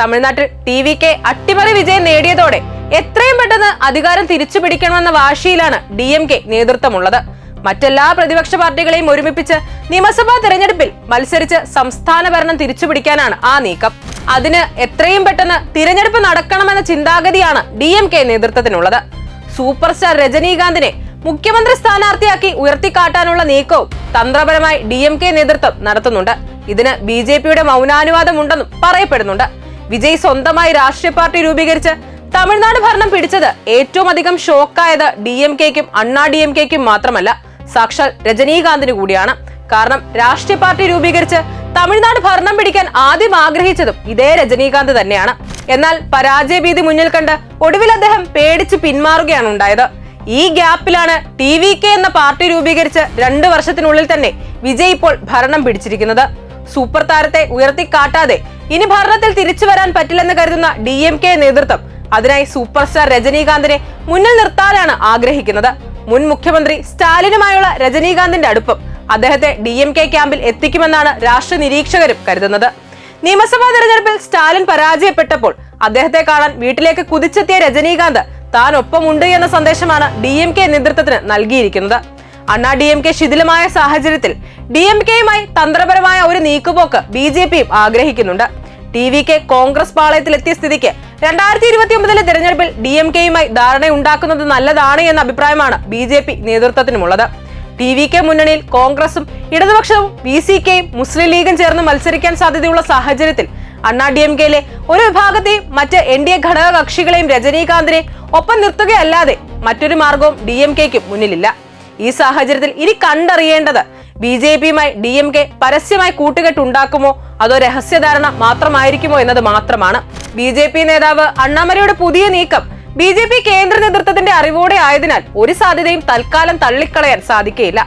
തമിഴ്നാട്ടിൽ TVK അട്ടിമറി വിജയം നേടിയതോടെ എത്രയും പെട്ടെന്ന് അധികാരം തിരിച്ചു പിടിക്കണമെന്ന വാശിയിലാണ് DMK നേതൃത്വമുള്ളത്. മറ്റെല്ലാ പ്രതിപക്ഷ പാർട്ടികളെയും ഒരുമിപ്പിച്ച് നിയമസഭാ തെരഞ്ഞെടുപ്പിൽ മത്സരിച്ച് സംസ്ഥാന ഭരണം തിരിച്ചുപിടിക്കാനാണ് ആ നീക്കം. അതിന് എത്രയും പെട്ടെന്ന് തിരഞ്ഞെടുപ്പ് നടക്കണമെന്ന ചിന്താഗതിയാണ് DMK നേതൃത്വത്തിനുള്ളത്. സൂപ്പർ സ്റ്റാർ രജനീകാന്തിനെ മുഖ്യമന്ത്രി സ്ഥാനാർത്ഥിയാക്കി ഉയർത്തിക്കാട്ടാനുള്ള നീക്കവും തന്ത്രപരമായി DMK നേതൃത്വം നടത്തുന്നുണ്ട്. ഇതിന് BJPയുടെ മൗനാനുവാദമുണ്ടെന്നും പറയപ്പെടുന്നുണ്ട്. വിജയ് സ്വന്തമായി രാഷ്ട്രീയ പാർട്ടി രൂപീകരിച്ച് തമിഴ്നാട് ഭരണം പിടിച്ചത് ഏറ്റവും അധികം ഷോക്കായത് DMKക്കും അണ്ണാ DMKക്കും മാത്രമല്ല, സാക്ഷാൽ രജനീകാന്തിന് കൂടിയാണ്. കാരണം രാഷ്ട്രീയ പാർട്ടി രൂപീകരിച്ച് തമിഴ്നാട് ഭരണം പിടിക്കാൻ ആദ്യം ആഗ്രഹിച്ചതും ഇതേ രജനീകാന്ത് തന്നെയാണ്. എന്നാൽ പരാജയ ഭീതി മുന്നിൽ കണ്ട് ഒടുവിൽ അദ്ദേഹം പേടിച്ച് പിന്മാറുകയാണ് ഉണ്ടായത്. ഈ ഗ്യാപ്പിലാണ് TVK എന്ന പാർട്ടി രൂപീകരിച്ച് 2 വർഷത്തിനുള്ളിൽ തന്നെ വിജയ് ഇപ്പോൾ ഭരണം പിടിച്ചിരിക്കുന്നത്. സൂപ്പർ താരത്തെ ഉയർത്തിക്കാട്ടാതെ ഇനി ഭരണത്തിൽ തിരിച്ചു വരാൻ പറ്റില്ലെന്ന് കരുതുന്ന DMK നേതൃത്വം അതിനായി സൂപ്പർ സ്റ്റാർ രജനീകാന്തിനെ മുന്നിൽ നിർത്താനാണ് ആഗ്രഹിക്കുന്നത്. മുൻ മുഖ്യമന്ത്രി സ്റ്റാലിനുമായുള്ള രജനീകാന്തിന്റെ അടുപ്പം അദ്ദേഹത്തെ DMK ക്യാമ്പിൽ എത്തിക്കുമെന്നാണ് രാഷ്ട്രീയ നിരീക്ഷകരും കരുതുന്നത്. നിയമസഭാ തെരഞ്ഞെടുപ്പിൽ സ്റ്റാലിൻ പരാജയപ്പെട്ടപ്പോൾ അദ്ദേഹത്തെ കാണാൻ വീട്ടിലേക്ക് കുതിച്ചെത്തിയ രജനീകാന്ത് താൻ ഒപ്പമുണ്ട് എന്ന സന്ദേശമാണ് DMK നേതൃത്വത്തിന് നൽകിയിരിക്കുന്നത്. അണ്ണാ DMK ശിഥിലമായ സാഹചര്യത്തിൽ DMKയുമായി തന്ത്രപരമായ ഒരു നീക്കുപോക്ക് BJPയും ആഗ്രഹിക്കുന്നുണ്ട്. TVK കോൺഗ്രസ് പാളയത്തിലെത്തിയ സ്ഥിതിക്ക് 2029 തെരഞ്ഞെടുപ്പിൽ DMKയുമായി ധാരണയുണ്ടാക്കുന്നത് നല്ലതാണ് എന്ന അഭിപ്രായമാണ് BJP നേതൃത്വത്തിനുമുള്ളത്. TVK മുന്നണിയിൽ കോൺഗ്രസും ഇടതുപക്ഷവും VCKയും മുസ്ലിം ലീഗും ചേർന്ന് മത്സരിക്കാൻ സാധ്യതയുള്ള സാഹചര്യത്തിൽ അണ്ണാ DMKയിലെ ഒരു വിഭാഗത്തെയും മറ്റ് NDA ഘടക കക്ഷികളെയും രജനീകാന്തിനെ ഒപ്പം നിർത്തുകയല്ലാതെ മറ്റൊരു മാർഗവും DMKയ്ക്കും മുന്നിലില്ല. ഈ സാഹചര്യത്തിൽ ഇനി കണ്ടറിയേണ്ടത് BJPയുമായി DMK പരസ്യമായി കൂട്ടുകെട്ടുണ്ടാക്കുമോ അതോ രഹസ്യധാരണ മാത്രമായിരിക്കുമോ എന്നത് മാത്രമാണ്. BJP നേതാവ് അണ്ണാമലയുടെ പുതിയ നീക്കം BJP കേന്ദ്ര നേതൃത്വത്തിന്റെ അറിവോടെ ആയതിനാൽ ഒരു സാധ്യതയും തൽക്കാലം തള്ളിക്കളയാൻ സാധിക്കുകയില്ല.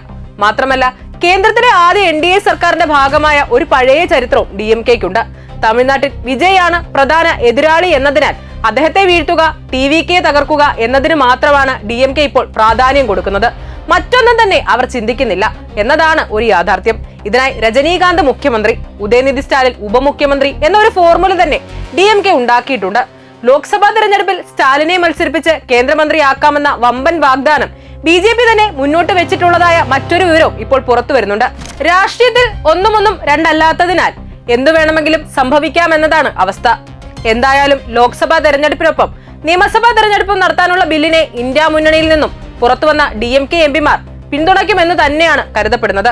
മാത്രമല്ല, കേന്ദ്രത്തിലെ ആദ്യ NDA സർക്കാരിന്റെ ഭാഗമായ ഒരു പഴയ ചരിത്രവും DMKയ്ക്കുണ്ട്. തമിഴ്നാട്ടിൽ വിജയാണ് പ്രധാന എതിരാളി എന്നതിനാൽ അദ്ദേഹത്തെ വീഴ്ത്തുക, TVK തകർക്കുക എന്നതിന് മാത്രമാണ് DMK ഇപ്പോൾ പ്രാധാന്യം കൊടുക്കുന്നത്. മറ്റൊന്നും തന്നെ അവർ ചിന്തിക്കുന്നില്ല എന്നതാണ് ഒരു യാഥാർത്ഥ്യം. ഇതിനായി രജനീകാന്ത് മുഖ്യമന്ത്രി, ഉദയനിധി സ്റ്റാലിൻ ഉപമുഖ്യമന്ത്രി എന്നൊരു ഫോർമുല തന്നെ DMK ഉണ്ടാക്കിയിട്ടുണ്ട്. ലോക്സഭാ തെരഞ്ഞെടുപ്പിൽ സ്റ്റാലിനെ മത്സരിപ്പിച്ച് കേന്ദ്രമന്ത്രിയാക്കാമെന്ന വമ്പൻ വാഗ്ദാനം BJP തന്നെ മുന്നോട്ട് വെച്ചിട്ടുള്ളതായ മറ്റൊരു വിവരവും ഇപ്പോൾ പുറത്തു വരുന്നുണ്ട്. രാഷ്ട്രീയത്തിൽ ഒന്നും രണ്ടല്ലാത്തതിനാൽ എന്തു വേണമെങ്കിലും സംഭവിക്കാമെന്നതാണ് അവസ്ഥ. എന്തായാലും ലോക്സഭാ തെരഞ്ഞെടുപ്പിനൊപ്പം നിയമസഭാ തെരഞ്ഞെടുപ്പും നടത്താനുള്ള ബില്ലിനെ ഇന്ത്യ മുന്നണിയിൽ നിന്നും പുറത്തുവന്ന DMK MP മാർ പിന്തുണയ്ക്കുമെന്ന് തന്നെയാണ് കരുതപ്പെടുന്നത്.